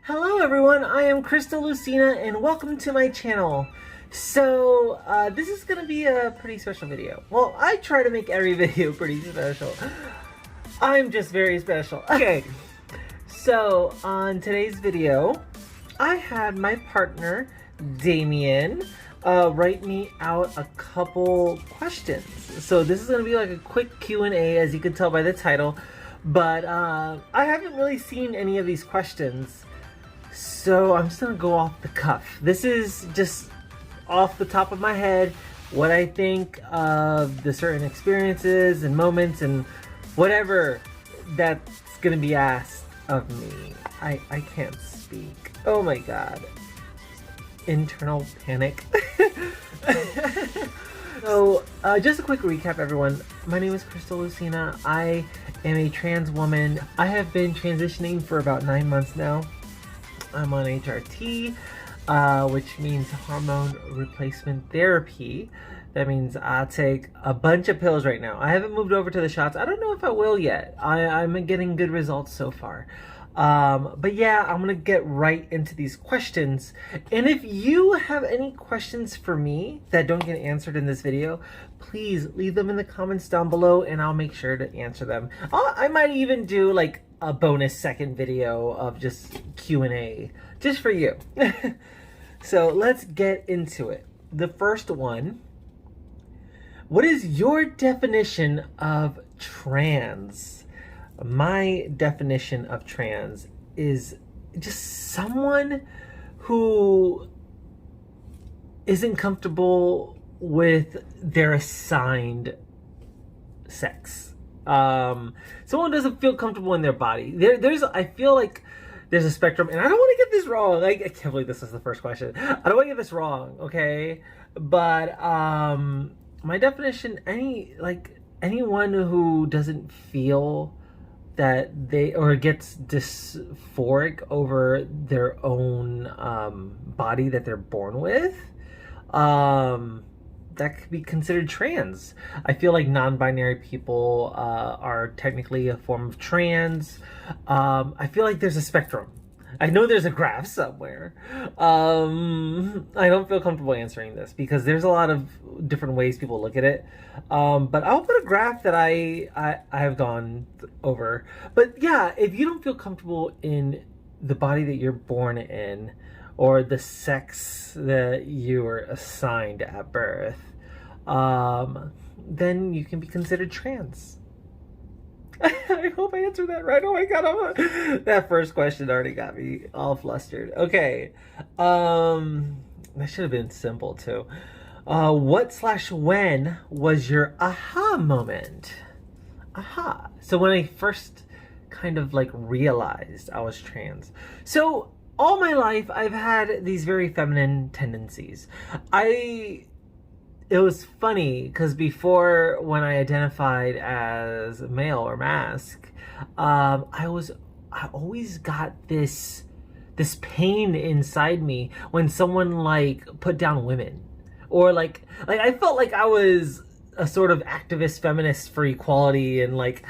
Hello everyone, I am Cristal Lucina and welcome to my channel. So, this is gonna be a pretty special video. Well, I try to make every video pretty special. I'm just very special. Okay, so on today's video, I had my partner, Damien, write me out a couple questions. So this is gonna be like a quick Q&A, as you can tell by the title. But I haven't really seen any of these questions, so I'm just gonna go off the cuff. This is just off the top of my head, what I think of the certain experiences and moments and whatever that's gonna be asked of me. I can't speak. Oh my god. Internal panic. So, just a quick recap, everyone. My name is Cristal Lucina. I am a trans woman. I have been transitioning for about 9 months now. I'm on HRT, which means hormone replacement therapy. That means I take a bunch of pills right now. I haven't moved over to the shots. I don't know if I will yet. I'm getting good results so far. But yeah, I'm gonna get right into these questions. And if you have any questions for me that don't get answered in this video, please leave them in the comments down below and I'll make sure to answer them. I might even do like a bonus second video of just Q&A just for you. So let's get into it. The first one: what is your definition of trans? My definition of trans is just someone who isn't comfortable with their assigned sex. Someone doesn't feel comfortable in their body. I feel like there's a spectrum, and I don't want to get this wrong. Like, I can't believe this is the first question. I don't want to get this wrong, okay? But my definition, anyone who doesn't feel that they, or gets dysphoric over their own body that they're born with, that could be considered trans. I feel like non-binary people are technically a form of trans. I feel like there's a spectrum. I know there's a graph somewhere. I don't feel comfortable answering this because there's a lot of different ways people look at it. But I'll put a graph that I have gone over. But yeah, if you don't feel comfortable in the body that you're born in or the sex that you were assigned at birth, then you can be considered trans. I hope I answered that right. Oh my god, that first question already got me all flustered. Okay, that should have been simple too. What/when was your aha moment? Aha. So when I first kind of like realized I was trans. So all my life I've had these very feminine tendencies. It was funny because before, when I identified as male or masc, I always got this pain inside me when someone like put down women, or like I felt like I was a sort of activist feminist for equality, and like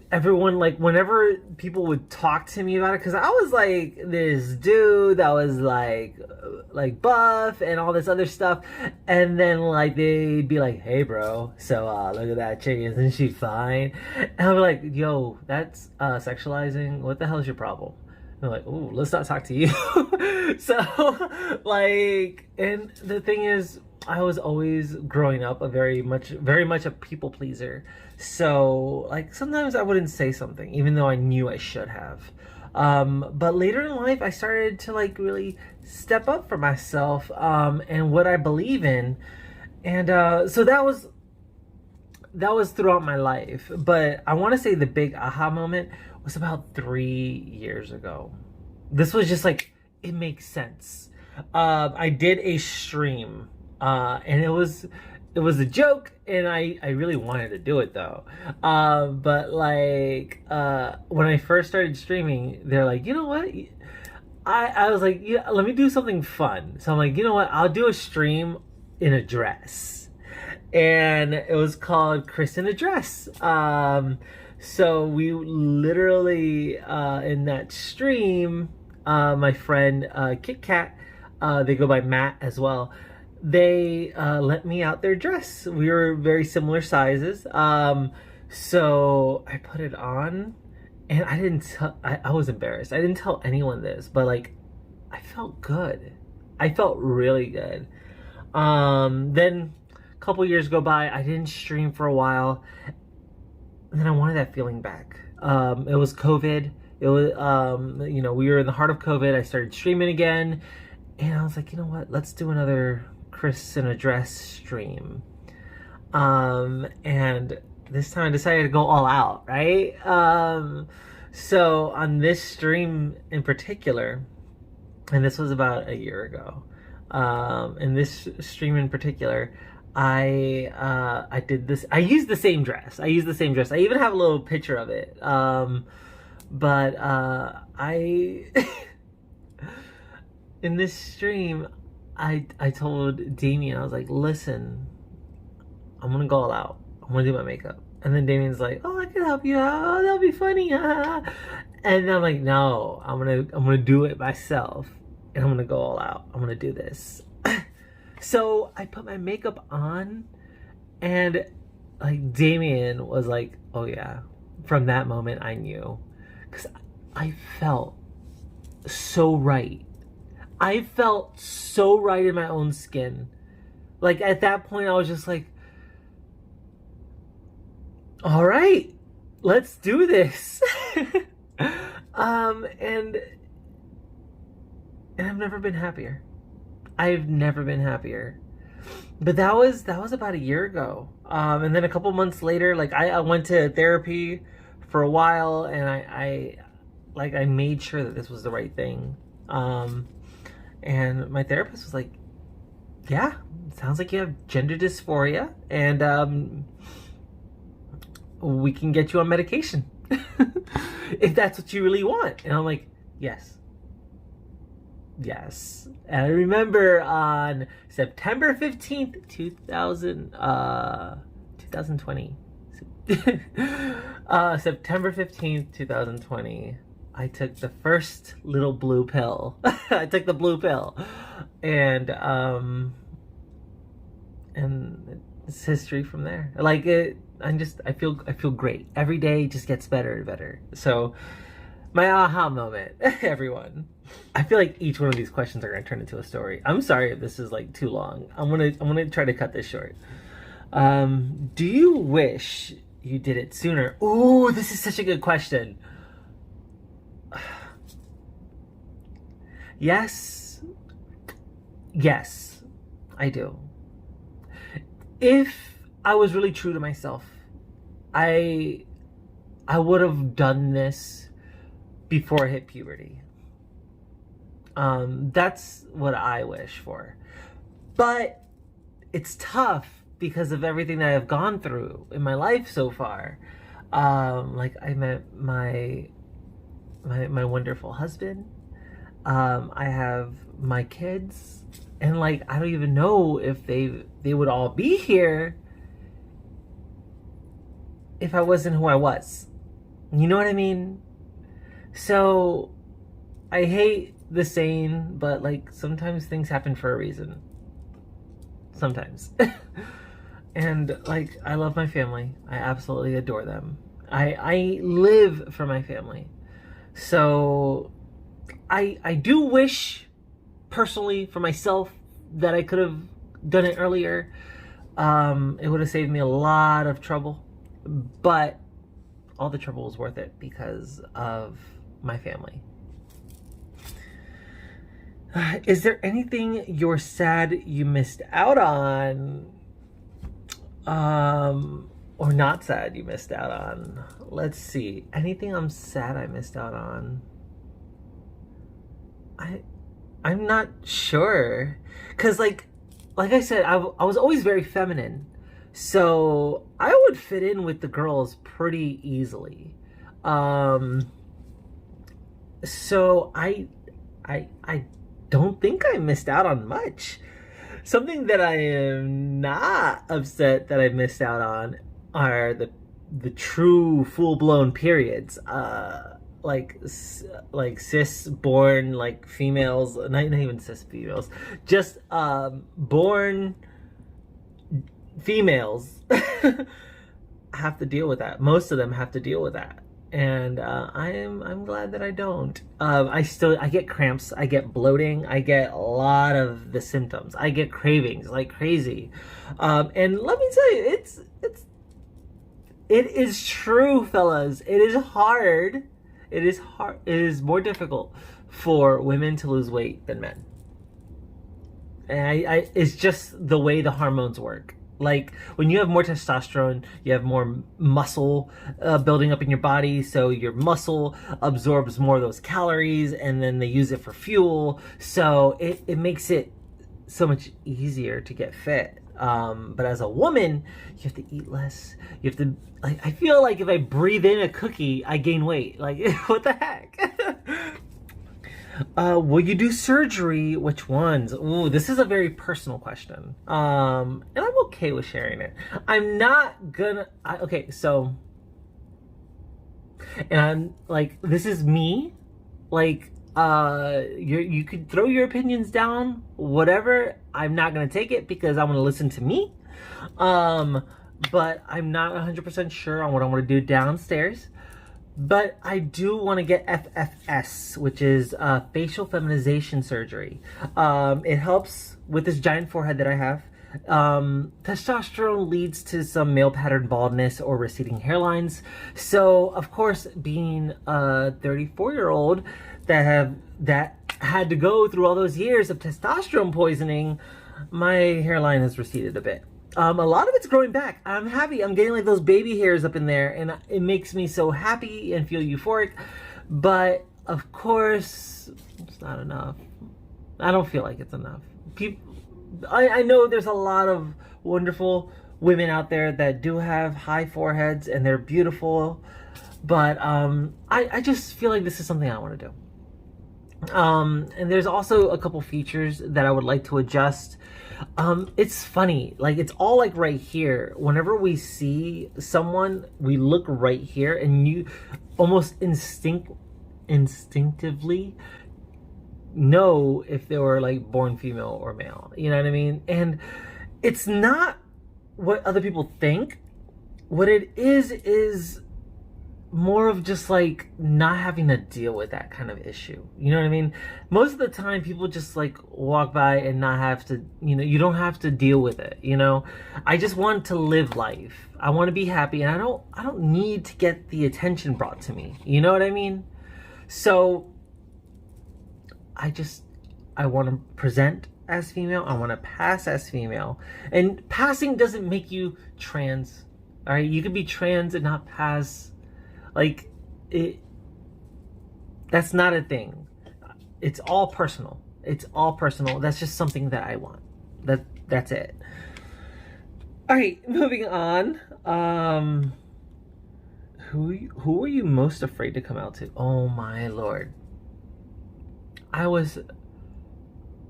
everyone, like whenever people would talk to me about it, because I was like this dude that was like buff and all this other stuff, and then like they'd be like, hey bro, so look at that chick, isn't she fine? And I'm like, yo, that's sexualizing. What the hell is your problem? And they're like, oh, let's not talk to you. So like, and the thing is, I was always growing up very much a people pleaser. So like sometimes I wouldn't say something even though I knew I should have. But later in life I started to like really step up for myself and what I believe in. And so that was throughout my life. But I want to say the big aha moment was about 3 years ago. This was just like, it makes sense. I did a stream. And it was a joke, and I really wanted to do it though. But like, when I first started streaming, they're like, you know what? I was like, yeah, let me do something fun. So I'm like, you know what? I'll do a stream in a dress. And it was called Chris in a Dress. So we literally, in that stream, my friend Kit Kat, they go by Matt as well. They let me out their dress. We were very similar sizes. So I put it on, and I didn't tell, I was embarrassed. I didn't tell anyone this, but like, I felt good. I felt really good. Then a couple years go by, I didn't stream for a while, and then I wanted that feeling back. It was COVID. It was, we were in the heart of COVID. I started streaming again, and I was like, you know what? Let's do another Chris in a dress stream. And this time I decided to go all out, right? So on this stream in particular, and this was about a year ago, in this stream in particular, I did this. I used the same dress. I even have a little picture of it. But I in this stream, I told Damien, I was like, listen, I'm gonna go all out. I'm gonna do my makeup. And then Damien's like, oh, I can help you out. Oh, that'll be funny. And I'm like, no, I'm gonna do it myself, and I'm gonna go all out. I'm gonna do this. So I put my makeup on, and like Damien was like, oh yeah. From that moment I knew, because I felt so right. I felt so right in my own skin. Like at that point I was just like, all right, let's do this. And I've never been happier. I've never been happier. But that was about a year ago. And then a couple months later, like I went to therapy for a while, and I made sure that this was the right thing. And my therapist was like, yeah, it sounds like you have gender dysphoria, and we can get you on medication if that's what you really want. And I'm like, yes. And I remember on September 15th, 2020. September 15th, 2020, I took the first little blue pill. I took the blue pill. And it's history from there. Like I feel great. Every day just gets better and better. So my aha moment, everyone. I feel like each one of these questions are gonna turn into a story. I'm sorry if this is like too long. I'm gonna try to cut this short. Do you wish you did it sooner? Ooh, this is such a good question. Yes, I do. If I was really true to myself, I would have done this before I hit puberty. That's what I wish for. But it's tough because of everything that I've gone through in my life so far. Like I met my wonderful husband. I have my kids, and like I don't even know if they would all be here if I wasn't who I was. You know what I mean? So I hate the saying, but like sometimes things happen for a reason. Sometimes. And like I love my family. I absolutely adore them. I live for my family. So I do wish personally for myself that I could have done it earlier. It would have saved me a lot of trouble, but all the trouble was worth it because of my family. Is there anything you're sad you missed out on? Or not sad you missed out on? Let's see. Anything I'm sad I missed out on? I'm not sure. Cause like I said, I was always very feminine. So I would fit in with the girls pretty easily. So I don't think I missed out on much. Something that I am not upset that I missed out on are the the true full-blown periods, like cis born like females, not even cis females, just born females have to deal with that. Most of them have to deal with that, and I'm glad that I don't. I get cramps, I get bloating, I get a lot of the symptoms, I get cravings like crazy, and let me tell you, it is true, fellas. It is hard. It is hard. It is more difficult for women to lose weight than men, and it's just the way the hormones work. Like, when you have more testosterone, you have more muscle building up in your body, so your muscle absorbs more of those calories, and then they use it for fuel, so it makes it so much easier to get fit. But as a woman, you have to eat less. You have to, like, I feel like if I breathe in a cookie, I gain weight. Like, what the heck? Will you do surgery? Which ones? Ooh, this is a very personal question. And I'm okay with sharing it. I'm not gonna, okay, so, and I'm like, this is me. Like, you could throw your opinions down, whatever. I'm not gonna take it because I want to listen to me. But I'm not 100% sure on what I want to do downstairs. But I do want to get FFS, which is facial feminization surgery. It helps with this giant forehead that I have. Testosterone leads to some male pattern baldness or receding hairlines. So, of course, being a 34-year-old that had to go through all those years of testosterone poisoning, my hairline has receded a bit. A lot of it's growing back. I'm happy. I'm getting like those baby hairs up in there, and it makes me so happy and feel euphoric. But of course, it's not enough. I don't feel like it's enough. I know there's a lot of wonderful women out there that do have high foreheads and they're beautiful, but I just feel like this is something I want to do. And there's also a couple features that I would like to adjust. It's funny, like, it's all like right here. Whenever we see someone, we look right here, and you almost instinctively know if they were like born female or male. You know what I mean? And it's not what other people think. What it is more of just like not having to deal with that kind of issue. You know what I mean? Most of the time people just like walk by and not have to, you know, you don't have to deal with it, you know? I just want to live life. I want to be happy, and I don't need to get the attention brought to me. You know what I mean? So I want to present as female. I want to pass as female. And passing doesn't make you trans. All right? You could be trans and not pass. Like, that's not a thing. It's all personal. It's all personal. That's just something that I want. That's it. All right, moving on. Who are you most afraid to come out to? Oh my Lord. I was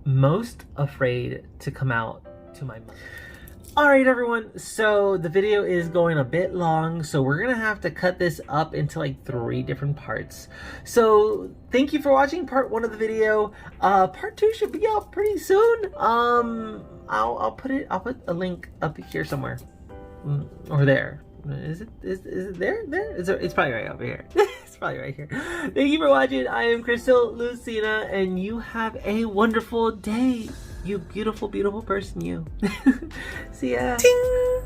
most afraid to come out to my mother. Alright everyone, so the video is going a bit long, so we're gonna have to cut this up into like 3 different parts. So thank you for watching part 1 of the video. Part 2 should be out pretty soon. I'll put a link up here somewhere. Or there. Is it there? It's probably right over here. It's probably right here. Thank you for watching. I am Cristal Lucina, and you have a wonderful day. You beautiful, beautiful person, you. See ya. Ting!